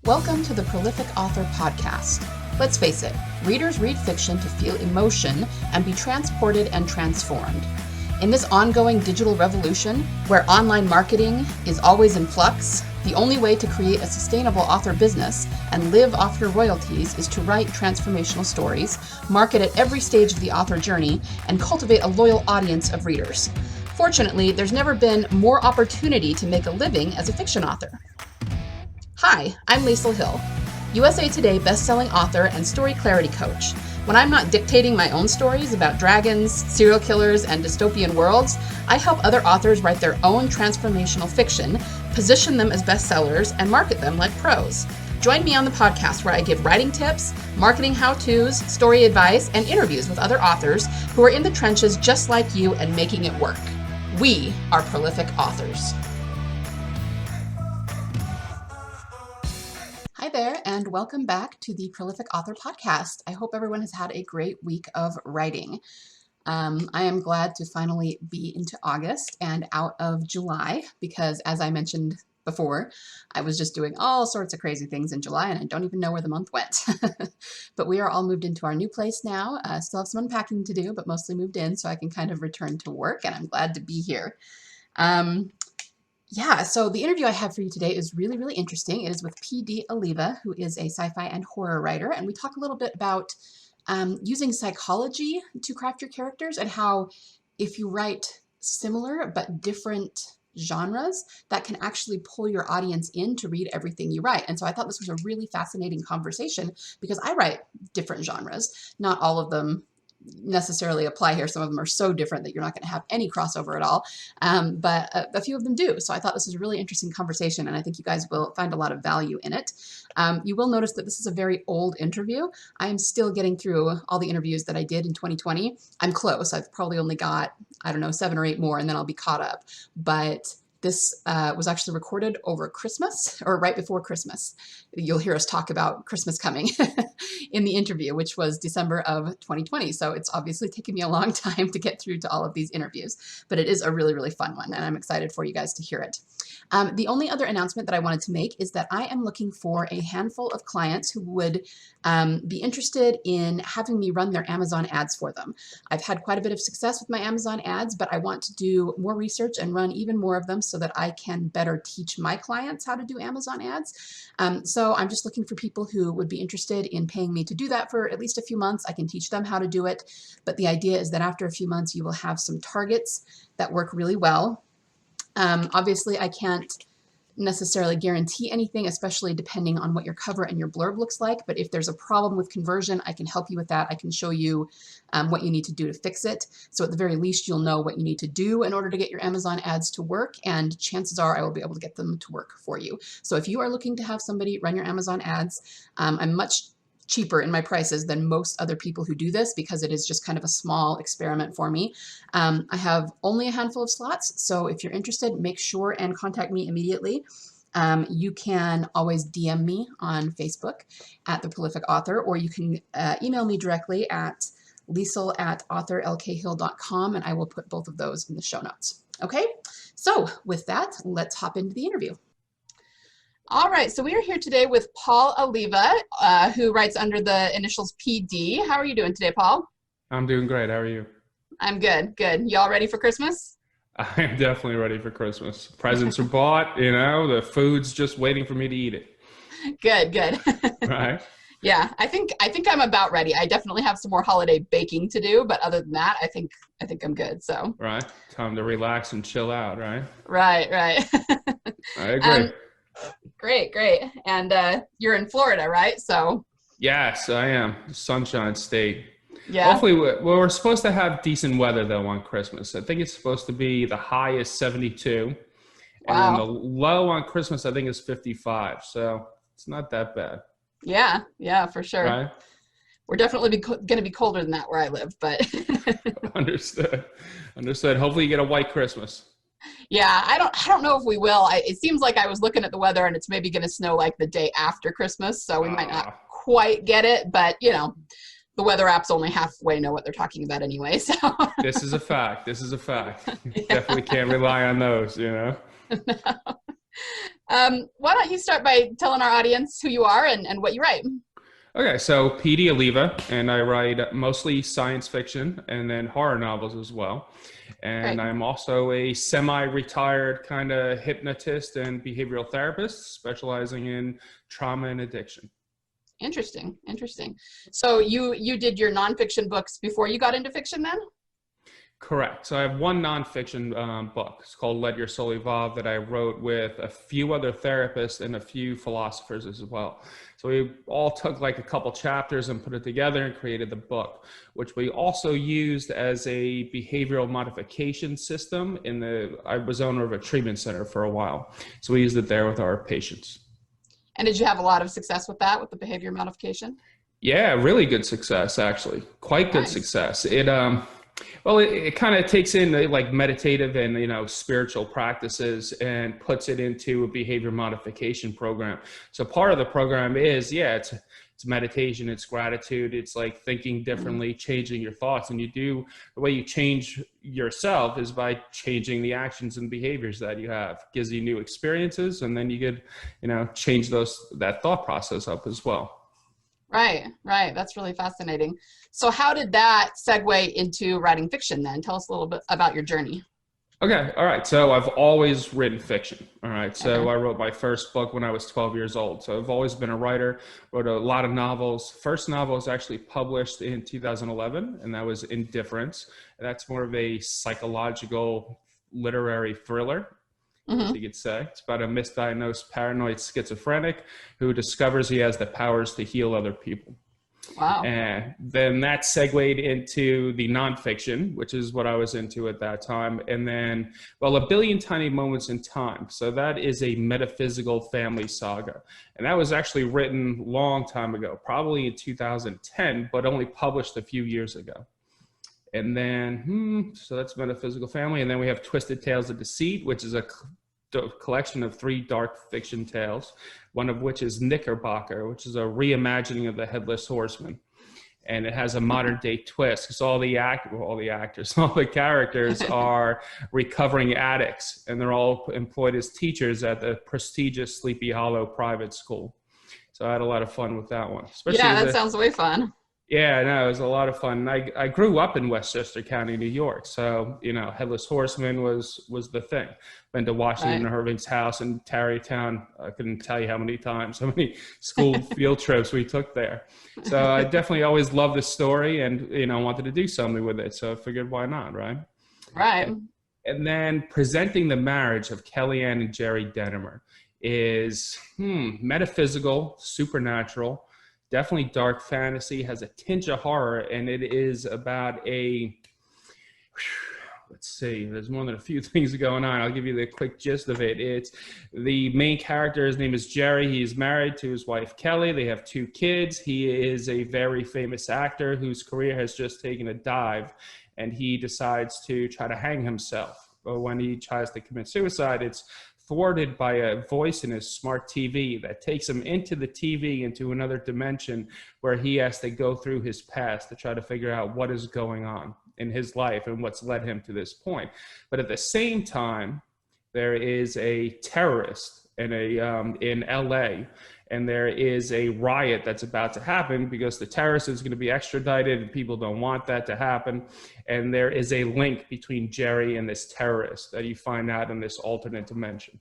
Welcome to the Prolific Author Podcast. Let's face it, readers read fiction to feel emotion and be transported and transformed. In this ongoing digital revolution, where online marketing is always in flux, the only way to create a sustainable author business and live off your royalties is to write transformational stories, market at every stage of the author journey, and cultivate a loyal audience of readers. Fortunately, there's never been more opportunity to make a living as a fiction author. Hi, I'm Liesl Hill, USA Today bestselling author and story clarity coach. When I'm not dictating my own stories about dragons, serial killers, and dystopian worlds, I help other authors write their own transformational fiction, position them as bestsellers, and market them like pros. Join me on the podcast where I give writing tips, marketing how-tos, story advice, and interviews with other authors who are in the trenches just like you and making it work. We are prolific authors. Hi there, and welcome back to the Prolific Author Podcast. I hope everyone has had a great week of writing. I am glad to finally be into August and out of July because, as I mentioned before, I was just doing all sorts of crazy things in July and I don't even know where the month went. But we are all moved into our new place now. Still have some unpacking to do, but mostly moved in so I can kind of return to work, and I'm glad to be here. So the interview I have for you today is really, really interesting. It is with PD Alleva, who is a sci-fi and horror writer, and we talk a little bit about using psychology to craft your characters and how if you write similar but different genres, that can actually pull your audience in to read everything you write. And so I thought this was a really fascinating conversation because I write different genres. Not all of them necessarily apply here. Some of them are so different that you're not going to have any crossover at all. But a few of them do. So I thought this was a really interesting conversation, and I think you guys will find a lot of value in it. You will notice that this is a very old interview. I am still getting through all the interviews that I did in 2020. I'm close. I've probably only got, 7 or 8 more, and then I'll be caught up. But this was actually recorded over Christmas, or right before Christmas. You'll hear us talk about Christmas coming in the interview, which was December of 2020. So it's obviously taken me a long time to get through to all of these interviews, but it is a really, really fun one, and I'm excited for you guys to hear it. The only other announcement that I wanted to make is that I am looking for a handful of clients who would be interested in having me run their Amazon ads for them. I've had quite a bit of success with my Amazon ads, but I want to do more research and run even more of them so that I can better teach my clients how to do Amazon ads. So I'm just looking for people who would be interested in paying me to do that for at least a few months. I can teach them how to do it, but the idea is that after a few months, you will have some targets that work really well. Obviously, I can't necessarily guarantee anything, especially depending on what your cover and your blurb looks like. But if there's a problem with conversion, I can help you with that. I can show you what you need to do to fix it. So at the very least, you'll know what you need to do in order to get your Amazon ads to work. And chances are I will be able to get them to work for you. So if you are looking to have somebody run your Amazon ads, I'm much cheaper in my prices than most other people who do this because it is just kind of a small experiment for me. I have only a handful of slots, so if you're interested, make sure and contact me immediately. You can always DM me on Facebook at The Prolific Author, or you can email me directly at liesl@authorlkhill.com, and I will put both of those in the show notes. Okay, so with that, let's hop into the interview. All right, so we are here today with Paul Alleva, who writes under the initials PD. How are you doing today, Paul? I'm doing great. How are you? I'm good, good. You all ready for Christmas? I'm definitely ready for Christmas. Presents are bought, the food's just waiting for me to eat it. Good, good. Right? Yeah, I think I'm about ready. I definitely have some more holiday baking to do, but other than that, I think I'm good. So. Right. Time to relax and chill out, right? Right. I agree. Great. And you're in Florida, right? So. Yes, I am. Sunshine State. Yeah. Hopefully, we're supposed to have decent weather, though, on Christmas. I think it's supposed to be the high is 72. Wow. And the low on Christmas, I think, is 55. So it's not that bad. Yeah, for sure. Right? We're definitely going to be colder than that where I live, but. Understood. Hopefully you get a white Christmas. Yeah, I don't know if we will. It seems like I was looking at the weather and it's maybe going to snow like the day after Christmas, so we might not quite get it, but the weather apps only halfway know what they're talking about anyway, so. This is a fact. Yeah. Definitely can't rely on those, No. Why don't you start by telling our audience who you are and what you write? Okay, so PD Alleva, and I write mostly science fiction and then horror novels as well. And Great. I'm also a semi-retired kind of hypnotist and behavioral therapist, specializing in trauma and addiction. Interesting. Interesting. So you did your nonfiction books before you got into fiction then? Correct. So I have one nonfiction book. It's called Let Your Soul Evolve that I wrote with a few other therapists and a few philosophers as well. So we all took like a couple chapters and put it together and created the book, which we also used as a behavioral modification system I was owner of a treatment center for a while. So we used it there with our patients. And did you have a lot of success with that, with the behavior modification? Yeah, really good success, actually. Quite good Nice. success. It kind of takes in like meditative and spiritual practices and puts it into a behavior modification program. So part of the program is it's meditation, it's gratitude, it's like thinking differently, changing your thoughts, and the way you change yourself is by changing the actions and behaviors that you have. Gives you new experiences, and then you could change that thought process up as well. Right, right. That's really fascinating. So how did that segue into writing fiction then? Tell us a little bit about your journey. Okay, all right. So I've always written fiction. All right. So Okay. I wrote my first book when I was 12 years old. So I've always been a writer, wrote a lot of novels. First novel was actually published in 2011, and that was Indifference. And that's more of a psychological literary thriller, as you could say. It's about a misdiagnosed paranoid schizophrenic who discovers he has the powers to heal other people. Wow. And then that segued into the nonfiction, which is what I was into at that time. And then, A Billion Tiny Moments in Time. So that is a metaphysical family saga. And that was actually written a long time ago, probably in 2010, but only published a few years ago. And then, so that's Metaphysical Family. And then we have Twisted Tales of Deceit, which is a collection of 3 dark fiction tales, one of which is Knickerbocker, which is a reimagining of the Headless Horseman. And it has a modern day twist because all the characters are recovering addicts, and they're all employed as teachers at the prestigious Sleepy Hollow private school. So I had a lot of fun with that one. Yeah, that sounds way fun. Yeah, no, it was a lot of fun. I grew up in Westchester County, New York. So, Headless Horseman was the thing. Been to Washington Irving's house in Tarrytown. I couldn't tell you how many times, how many school field trips we took there. So I definitely always loved the story and, wanted to do something with it. So I figured, why not, right? Right. And then Presenting the Marriage of Kellyanne and Jerry Denimer is metaphysical, supernatural, definitely dark fantasy, has a tinge of horror, and it is about let's see, there's more than a few things going on. I'll give you the quick gist of it. It's the main character, his name is Jerry. He's married to his wife, Kelly. They have 2 kids. He is a very famous actor whose career has just taken a dive, and he decides to try to hang himself. But when he tries to commit suicide, it's thwarted by a voice in his smart TV that takes him into the TV, into another dimension where he has to go through his past to try to figure out what is going on in his life and what's led him to this point. But at the same time, there is a terrorist in LA, and there is a riot that's about to happen because the terrorist is going to be extradited and people don't want that to happen. And there is a link between Jerry and this terrorist that you find out in this alternate dimension.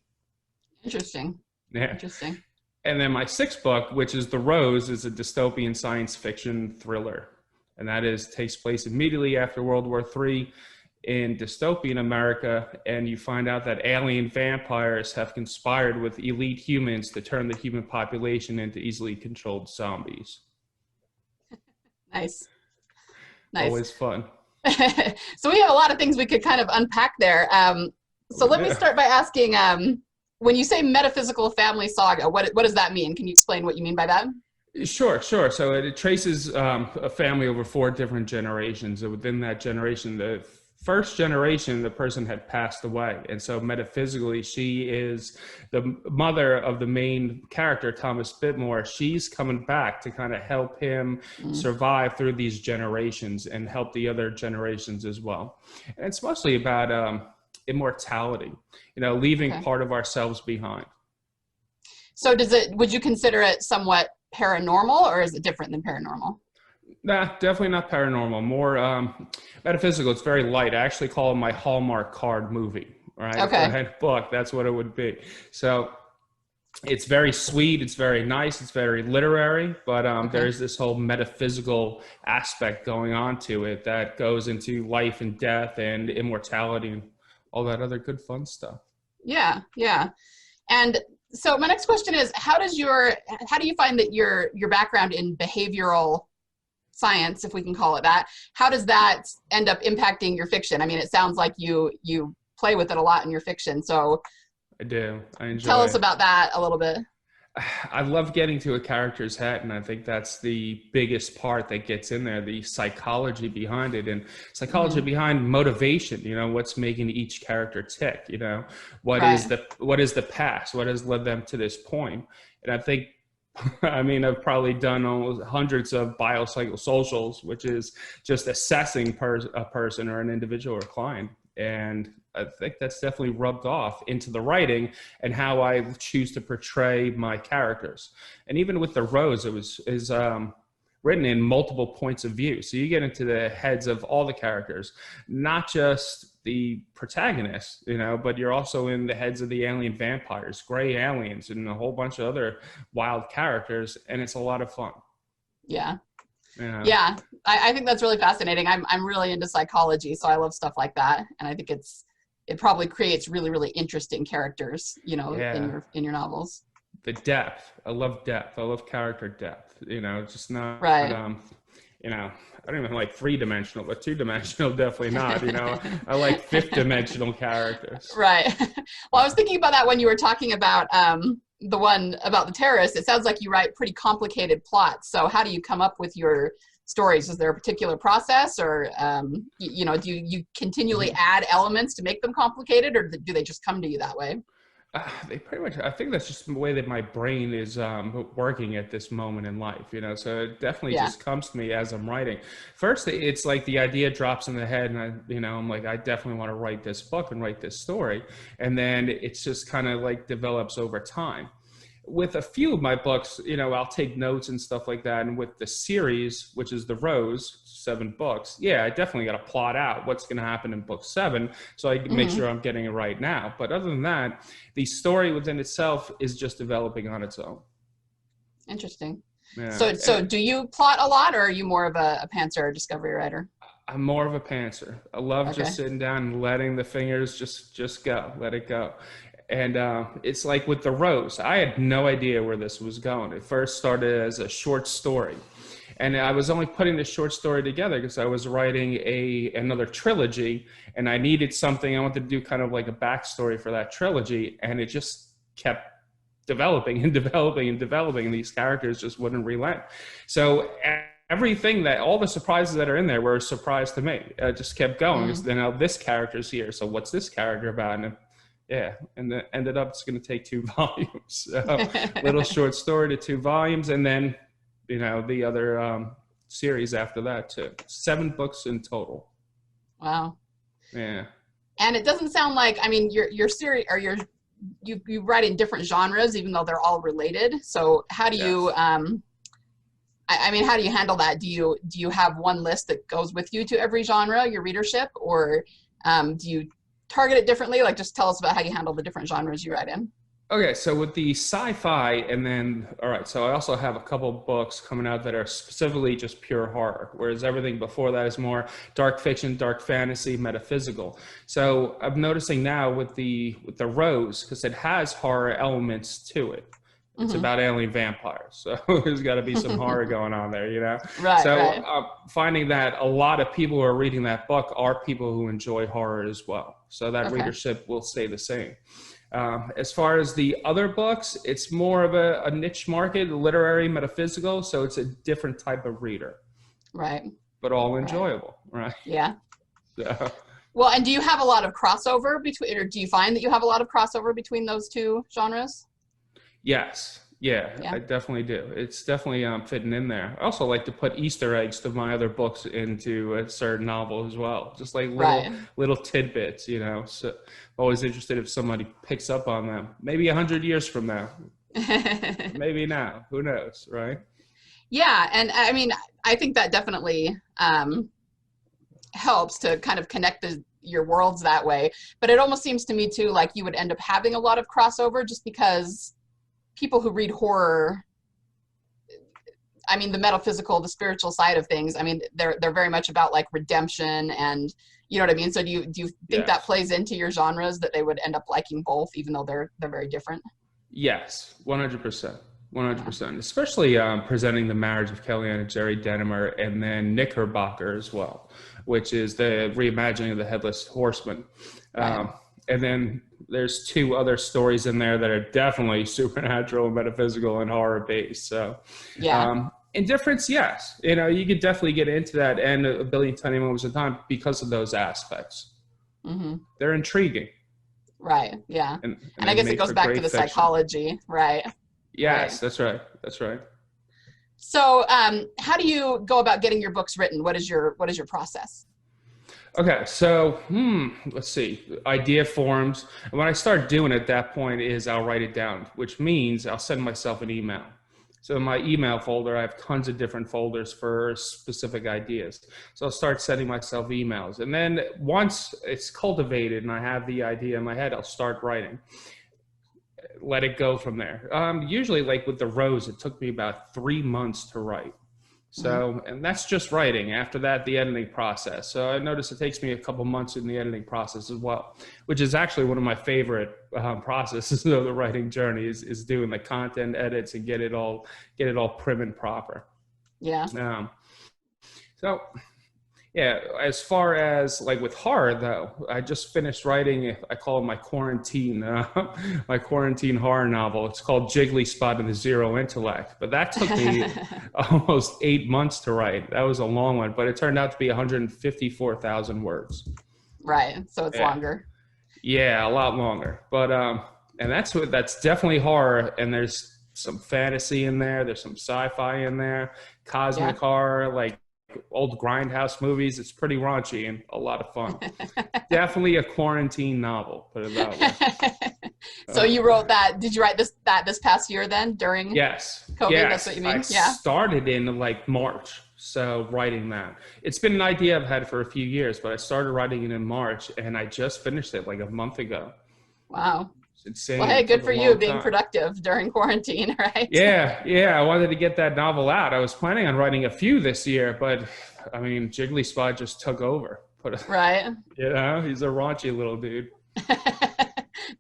Interesting. Yeah. Interesting. And then my 6th book, which is The Rose, is a dystopian science fiction thriller. And that takes place immediately after World War III in dystopian America, and you find out that alien vampires have conspired with elite humans to turn the human population into easily controlled zombies. Nice. Nice. Always fun. So we have a lot of things we could kind of unpack there. So let me start by asking, when you say metaphysical family saga, what does that mean? Can you explain what you mean by that? Sure. So it traces a family over 4 different generations. And within that generation, the first generation, the person had passed away. And so metaphysically, she is the mother of the main character, Thomas Bittmore. She's coming back to kind of help him survive through these generations and help the other generations as well. And it's mostly about immortality, you know, leaving Okay. part of ourselves behind. So would you consider it somewhat paranormal, or is it different than paranormal? Nah, definitely not paranormal. More metaphysical. It's very light. I actually call it my Hallmark card movie. Right? If I Okay. had a book, that's what it would be. So it's very sweet. It's very nice. It's very literary. But Okay. there's this whole metaphysical aspect going on to it that goes into life and death and immortality and all that other good fun stuff. Yeah. Yeah. And so my next question is, how do you find that your background in behavioral science, if we can call it that, how does that end up impacting your fiction? I mean, it sounds like you play with it a lot in your fiction. So I do. I tell enjoy us it. about that a little bit. I love getting to a character's head, and I think that's the biggest part that gets in there, the psychology behind it, and psychology Hmm. behind motivation. You know, what's making each character tick. You know, Right. what is the past? What has led them to this point? And I think, I mean, I've probably done almost hundreds of biopsychosocials, which is just assessing a person or an individual or client. And I think that's definitely rubbed off into the writing and how I choose to portray my characters. And even with the Rose, it is written in multiple points of view. So you get into the heads of all the characters, not just the protagonist, you know, but you're also in the heads of the alien vampires, gray aliens, and a whole bunch of other wild characters. And it's a lot of fun. Yeah. You know? Yeah. I think that's really fascinating. I'm really into psychology, so I love stuff like that. And I think it probably creates really, really interesting characters, you know, Yeah. in your novels. The depth. I love depth. I love character depth. You know, just not Right. you know, I don't even like 3-dimensional, but 2-dimensional definitely not. You know, I like 5th-dimensional characters. Right. Well, I was thinking about that when you were talking about the one about the terrorists. It sounds like you write pretty complicated plots. So how do you come up with your stories? Is there a particular process, or you know, do you continually add elements to make them complicated, or do they just come to you that way? They pretty much, I think that's just the way that my brain is working at this moment in life, you know, so it definitely Yeah. just comes to me as I'm writing. First, it's like the idea drops in the head and I'm like, I definitely want to write this book and write this story. And then it's just kind of like develops over time. With a few of my books, you know, I'll take notes and stuff like that. And with the series, which is the Rose, 7 books, yeah, I definitely got to plot out what's going to happen in book 7 so I can make Hmm. sure I'm getting it right now. But other than that, the story within itself is just developing on its own. Interesting. Yeah. So do you plot a lot, or are you more of a pantser or discovery writer? I'm more of a pantser. I love Okay. just sitting down and letting the fingers just go, let it go. And it's like with the Rose, I had no idea where this was going. It first started as a short story, and I was only putting the short story together because I was writing another trilogy, and I needed something. I wanted to do kind of like a backstory for that trilogy, and it just kept developing and developing and developing, and these characters just wouldn't relent. So everything that all the surprises that are in there were a surprise to me. I just kept going. Mm. Then now this character's here, so what's this character about? And yeah, and then ended up it's going to take 2 volumes. So little short story to 2 volumes, and then you know the other series after that too. 7 books in total. Wow. Yeah. And it doesn't sound like, I mean, your series, or you write in different genres, even though they're all related. So how do you, Yes. I mean, how do you handle that? Do you have one list that goes with you to every genre, your readership, or do you target it differently? Like, just tell us about how you handle the different genres you write in. Okay, so with the sci-fi, and then all right, so I also have a couple books coming out that are specifically just pure horror, whereas everything before that is more dark fiction, dark fantasy, metaphysical. So I'm noticing now with the Rose, because it has horror elements to it. It's Hmm. about alien vampires, so there's got to be some horror going on there, you know. Right, So right. finding that a lot of people who are reading that book are people who enjoy horror as well, so that Okay. readership will stay the same. As far as the other books, it's more of a niche market, literary, metaphysical, so it's a different type of reader, Right, but all right. enjoyable, right? Yeah. So, Well, and do you have a lot of crossover between, or do you find that you have a lot of crossover between those two genres? yes, Yeah, Yeah. I definitely do. It's definitely fitting in there. I also like to put Easter eggs to my other books into a certain novel as well, just like Right. little tidbits, you know. So I'm always interested if somebody picks up on them. Maybe 100 years from now, maybe now. Who knows, right? Yeah, and I mean, I think that definitely helps to kind of connect your worlds that way. But it almost seems to me too like you would end up having a lot of crossover just because people who read horror, I mean, the metaphysical, the spiritual side of things, I mean, they're very much about like redemption and you know what I mean? So do you think that Yes. plays into your genres that they would end up liking both even though they're very different? Yes, 100%. Yeah. 100%. Especially presenting the marriage of Kellyanne and Jerry Dennemer, and then Knickerbocker as well, which is the reimagining of the Headless Horseman. Right. And then there's two other stories in there that are definitely supernatural, metaphysical, and horror based. So, Yeah. indifference, yes. You know, you could definitely get into that and a billion tiny moments of time because of those aspects. Mm-hmm. They're intriguing, Right. Yeah. and And I they guess it make goes for back to great the fiction. psychology, right? Right. Yes, that's right. That's right. So, how do you go about getting your books written? What is your process? Okay, so let's see. Idea forms. And when I start doing it at that point is I'll write it down, which means I'll send myself an email. So in my email folder, I have tons of different folders for specific ideas. So I'll start sending myself emails. And then once it's cultivated and I have the idea in my head, I'll start writing. Let it go from there. Usually, like with The Rose, it took me about 3 months to write. Mhm. So, and that's just writing. After that, the editing process. So I notice it takes me a couple months in the editing process as well, which is actually one of my favorite processes of the writing journey is doing the content edits and get it all prim and proper. Yeah. Um, so yeah, as far as like with horror though, I just finished writing. I call it my quarantine, my quarantine horror novel. It's called Jiggly Spot and the Zero Intellect. But that took me almost 8 months to write. That was a long one, but it turned out to be 154,000 words. Right. So it's Yeah, longer. yeah, a lot longer. But and that's definitely horror. And there's some fantasy in there. There's some sci-fi in there, Yeah. cosmic horror, like old grindhouse movies. It's pretty raunchy and a lot of fun. Definitely a quarantine novel, put it that way. So Uh, you wrote that. Did you write this past year then during yes, COVID? That's what yes. you I mean? Yeah. started in like March, so writing that. It's been an idea I've had for a few years, but I started writing it in March, and I just finished it like a month ago. Wow. It's Well, insane. hey, It took good a for you long being time. productive during quarantine, right? Yeah, yeah. I wanted to get that novel out. I was planning on writing a few this year, but I mean, Jiggly Spot just took over. But Right. you know, he's a raunchy little dude.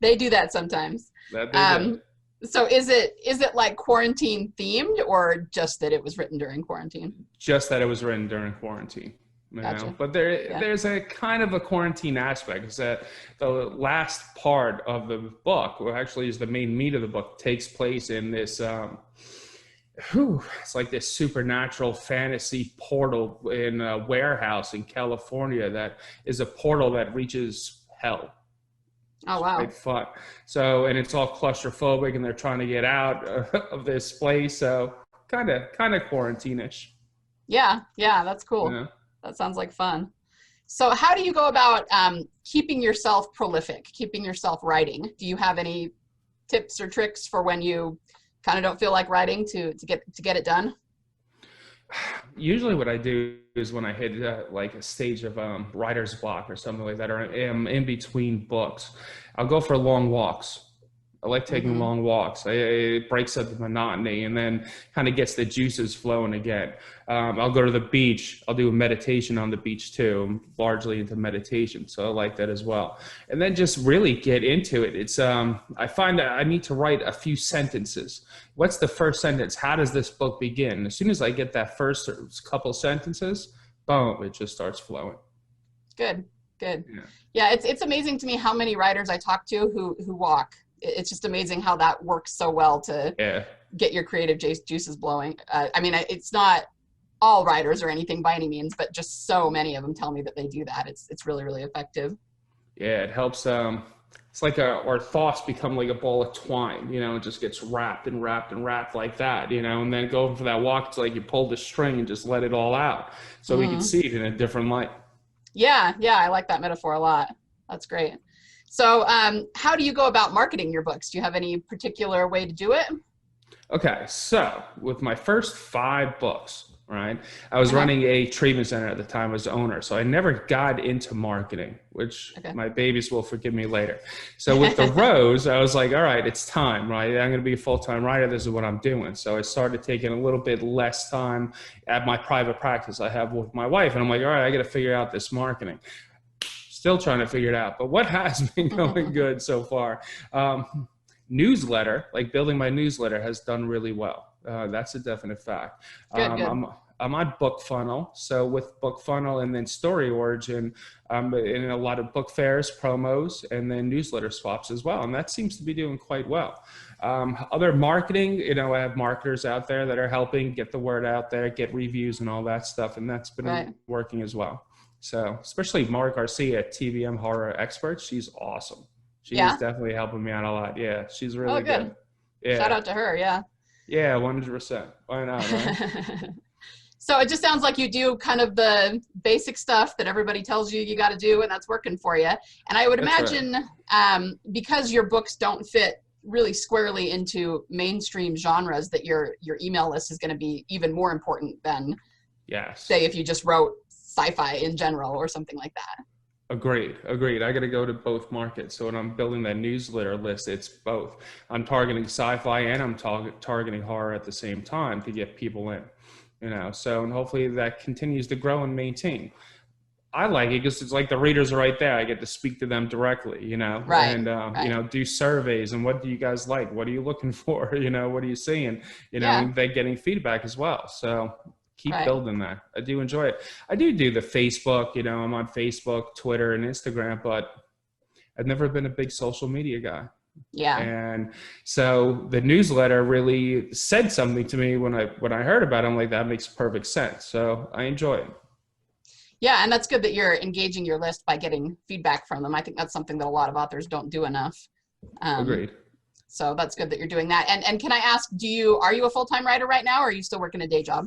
They do that sometimes. That they do. Um, so is it like quarantine themed or just that it was written during quarantine? Just that it was written during quarantine, you know. Gotcha. But Yeah. there's a kind of a quarantine aspect. Is that the last part of the book, or actually is the main meat of the book, takes place in this it's like this supernatural fantasy portal in a warehouse in California that is a portal that reaches hell. Oh, Quite wow. fun. So, and it's all claustrophobic, and they're trying to get out of this place. So, kind of quarantine-ish. Yeah. Yeah. That's You cool. know? That sounds like fun. So how do you go about keeping yourself prolific, keeping yourself writing? Do you have any tips or tricks for when you kind of don't feel like writing to get it done? Usually, what I do is when I hit like a stage of writer's block or something like that, or am in between books, I'll go for long walks. I like taking Mm-hmm. long walks. It breaks up the monotony and then kind of gets the juices flowing again. I'll go to the beach. I'll do a meditation on the beach too. I'm largely into meditation, so I like that as well. And then just really get into it. It's I find that I need to write a few sentences. What's the first sentence? How does this book begin? As soon as I get that first couple sentences, boom, it just starts flowing. Good, good. Yeah. Yeah, it's amazing to me how many writers I talk to who walk. It's just amazing how that works so well to Yeah. get your creative juices blowing. I mean, it's not all writers or anything by any means, but just so many of them tell me that they do that. It's really, really effective. Yeah, it helps. it's like our thoughts become like a ball of twine, you know, it just gets wrapped and wrapped and wrapped like that, you know, and then going for that walk, it's like you pull the string and just let it all out so we can Mm. see it in a different light. Yeah, yeah, I like that metaphor a lot. That's great. So, how do you go about marketing your books? Do you have any particular way to do it? Okay, so with my first 5 books, right, I was Uh-huh. running a treatment center at the time as owner, so I never got into marketing, which Okay. my babies will forgive me later. So with the Rose, I was like, all right, it's time, right? I'm going to be a full-time writer. This is what I'm doing. So I started taking a little bit less time at my private practice I have with my wife, and I'm like, all right, I got to figure out this marketing. Still trying to figure it out, but what has been going good so far? Newsletter, like building my newsletter, has done really well. That's a definite fact. Good, good. I'm on Book Funnel. So with Book Funnel and then Story Origin, I'm in a lot of book fairs, promos, and then newsletter swaps as well. And that seems to be doing quite well. Other marketing, you know, I have marketers out there that are helping get the word out there, get reviews and all that stuff. And that's been Right. working as well. So especially Mark Garcia at TVM Horror Expert, she's awesome. She is Yeah. definitely helping me out a lot. Yeah, she's Oh, really good. good. Shout Yeah, out to her. Yeah. yeah, 100%. Why not, right? So it just sounds like you do kind of the basic stuff that everybody tells you you got to do, and that's working for you. And I would That's right. imagine because your books don't fit really squarely into mainstream genres, that your email list is going to be even more important than, Yes. say, if you just wrote sci-fi in general or something like that. Agreed. Agreed. I got to go to both markets. So when I'm building that newsletter list, it's both. I'm targeting sci-fi and I'm targeting horror at the same time to get people in, you know. So and hopefully that continues to grow and maintain. I like it because it's like the readers are right there. I get to speak to them directly, you know, Right. and you Right. know, do surveys and what do you guys like? What are you looking for? You know, what are you seeing? You know, Yeah. and they're getting feedback as well. So keep Right. building that. I do enjoy it. I do the Facebook. You know, I'm on Facebook, Twitter, and Instagram, but I've never been a big social media guy. Yeah. And so the newsletter really said something to me when I heard about it. I'm like, that makes perfect sense. So I enjoy it. Yeah, and that's good that you're engaging your list by getting feedback from them. I think that's something that a lot of authors don't do enough. Um, Agreed. so that's good that you're doing that. And can I ask, are you a full-time writer right now, or are you still working a day job?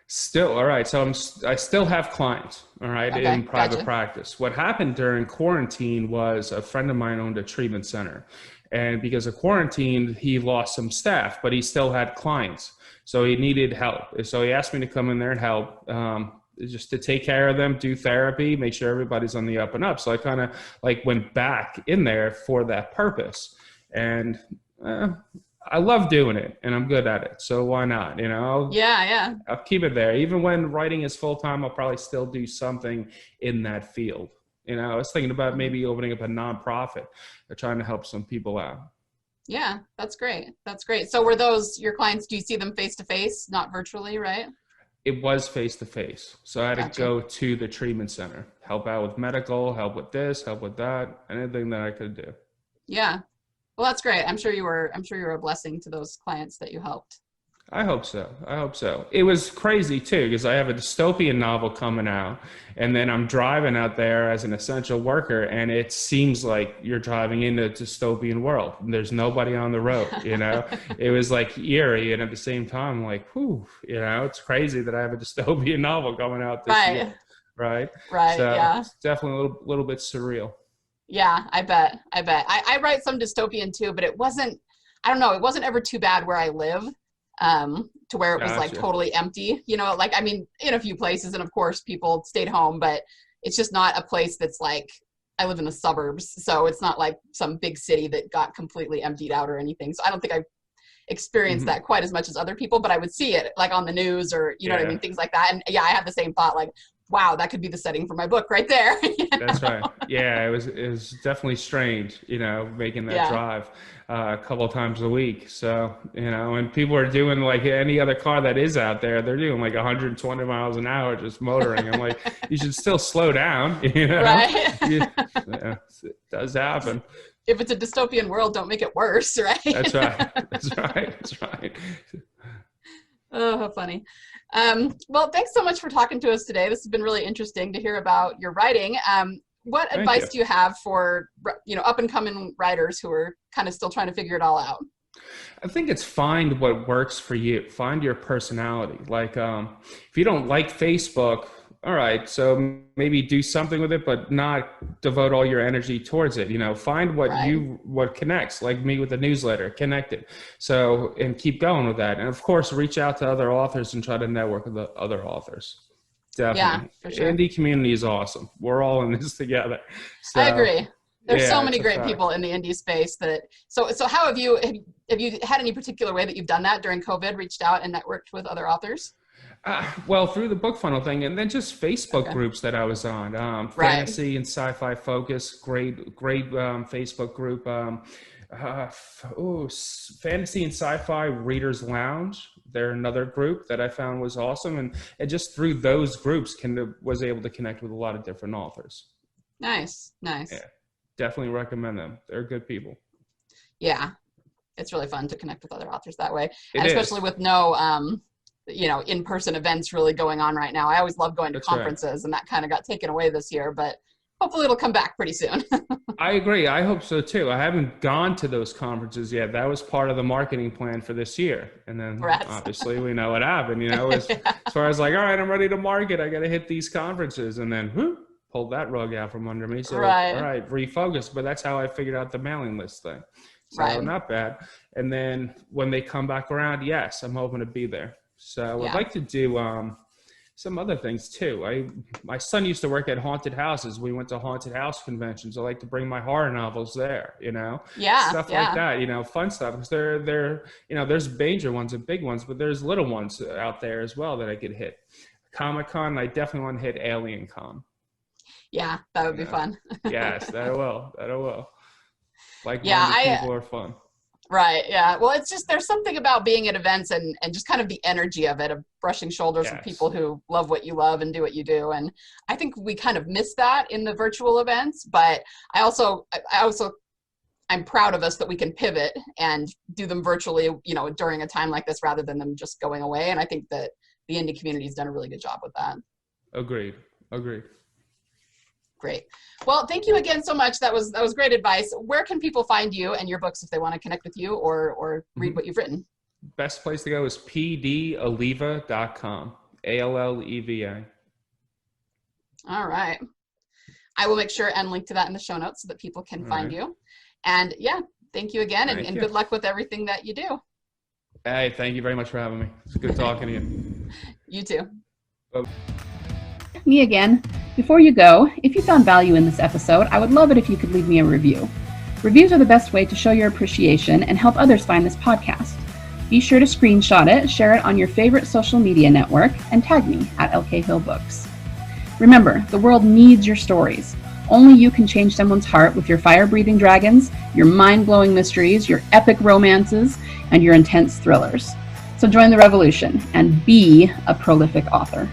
Still, all right. So I still have clients, all right, in Okay, private gotcha. practice. What happened during quarantine was a friend of mine owned a treatment center. And because of quarantine, he lost some staff, but he still had clients. So he needed help. So he asked me to come in there and help, just to take care of them, do therapy, make sure everybody's on the up and up. So I kind of like went back in there for that purpose. And I love doing it and I'm good at it. So why not? You know, Yeah, yeah. I'll keep it there. Even when writing is full time, I'll probably still do something in that field. You know, I was thinking about Mhm. maybe opening up a nonprofit or trying to help some people out. Yeah, that's great. That's great. So were those your clients, do you see them face to face, not virtually, right? It was face to face. So I had to Gotcha. go to the treatment center, help out with medical, help with this, help with that, anything that I could do. Yeah. Well, that's great. I'm sure you were a blessing to those clients that you helped. I hope so. I hope so. It was crazy too, because I have a dystopian novel coming out, and then I'm driving out there as an essential worker, and it seems like you're driving into a dystopian world. There's nobody on the road, you know? It was like eerie, and at the same time, like, whew, you know, it's crazy that I have a dystopian novel coming out this year, Right. right? Right. So Yeah. it's definitely a little bit surreal. Yeah, I bet. I bet. I write some dystopian too, but I don't know, it wasn't ever too bad where I live, to where it was like Gotcha. totally empty, like, I mean, in a few places, and of course people stayed home, but it's just not a place that's like, I live in the suburbs, so it's not like some big city that got completely emptied out or anything. So I don't think I experienced Hmm. that quite as much as other people, but I would see it like on the news, or you know what I Yeah. mean, things like that. And yeah, I had the same thought, like, wow, that could be the setting for my book right there. That's right. Yeah, it was definitely strange, you know, making that Yeah. drive a couple of times a week. So, you know, and people are doing like any other car that is out there, they're doing like 120 miles an hour just motoring. I'm like, you should still slow down, you know? Right. Yeah, yeah, it does happen. If it's a dystopian world, don't make it worse, That's right? right. That's right. That's right. Oh, how funny. Well, thanks so much for talking to us today. This has been really interesting to hear about your writing. What Thank advice you. do you have for, up and coming writers who are kind of still trying to figure it all out? I think it's find what works for you. Find your personality. Like, if you don't like Facebook, all right, so maybe do something with it, but not devote all your energy towards it. Find Right. what connects. Like me with the newsletter, connected. So, and keep going with that. And of course, reach out to other authors and try to network with the other authors. Yeah, Definitely, for sure. indie community is awesome. We're all in this together. I So, agree. There's so yeah, many it's a great fact. people in the indie space that, so how have you had any particular way that you've done that during COVID, reached out and networked with other authors? Well, through the book funnel thing, and then just Facebook Okay. groups that I was on, Right. fantasy and sci-fi focus, great Facebook group. Fantasy and sci-fi readers lounge. They're another group that I found was awesome, and just through those groups, was able to connect with a lot of different authors. Nice. Yeah, Nice. definitely recommend them. They're good people. Yeah. It's really fun to connect with other authors that way. It And especially is. with no, in-person events really going on right now. I always love going to That's right. conferences, and that kind of got taken away this year, but hopefully it'll come back pretty soon. I agree. I hope so too. I haven't gone to those conferences yet. That was part of the marketing plan for this year. And then Rats. obviously we know what happened, as far as like, all right, I'm ready to market. I got to hit these conferences, and then whoop, pulled that rug out from under me. So, all Right. right, refocus. But that's how I figured out the mailing list thing. So Right. not bad. And then when they come back around, yes, I'm hoping to be there. So I'd Yeah. like to do some other things too. My son used to work at haunted houses. We went to haunted house conventions. I like to bring my horror novels there, Yeah. stuff like Yeah. that, fun stuff. Because there's major ones and big ones, but there's little ones out there as well that I could hit. Comic-Con, I definitely want to hit Alien Con. Yeah. That would You be know, fun. yes, that I will. That I will. Yeah. Like-minded people are fun. Right. Yeah. Well, it's just, there's something about being at events and just kind of the energy of it, of brushing shoulders with Yes, people who love what you love and do what you do. And I think we kind of miss that in the virtual events, but I'm proud of us that we can pivot and do them virtually, during a time like this rather than them just going away. And I think that the indie community has done a really good job with that. agreed. Great. Well, thank you again so much. That was great advice. Where can people find you and your books if they want to connect with you or read what you've written? Best place to go is pdalleva.com. Alleva. All right. I will make sure and link to that in the show notes so that people can All find right. you. And yeah, thank you again, Thank and you. good luck with everything that you do. Hey, thank you very much for having me. It's good talking to you. You too. Bye. Me again. Before you go, if you found value in this episode, I would love it if you could leave me a review. Reviews are the best way to show your appreciation and help others find this podcast. Be sure to screenshot it, share it on your favorite social media network, and tag me at LK Hill Books. Remember, the world needs your stories. Only you can change someone's heart with your fire-breathing dragons, your mind-blowing mysteries, your epic romances, and your intense thrillers. So join the revolution and be a prolific author.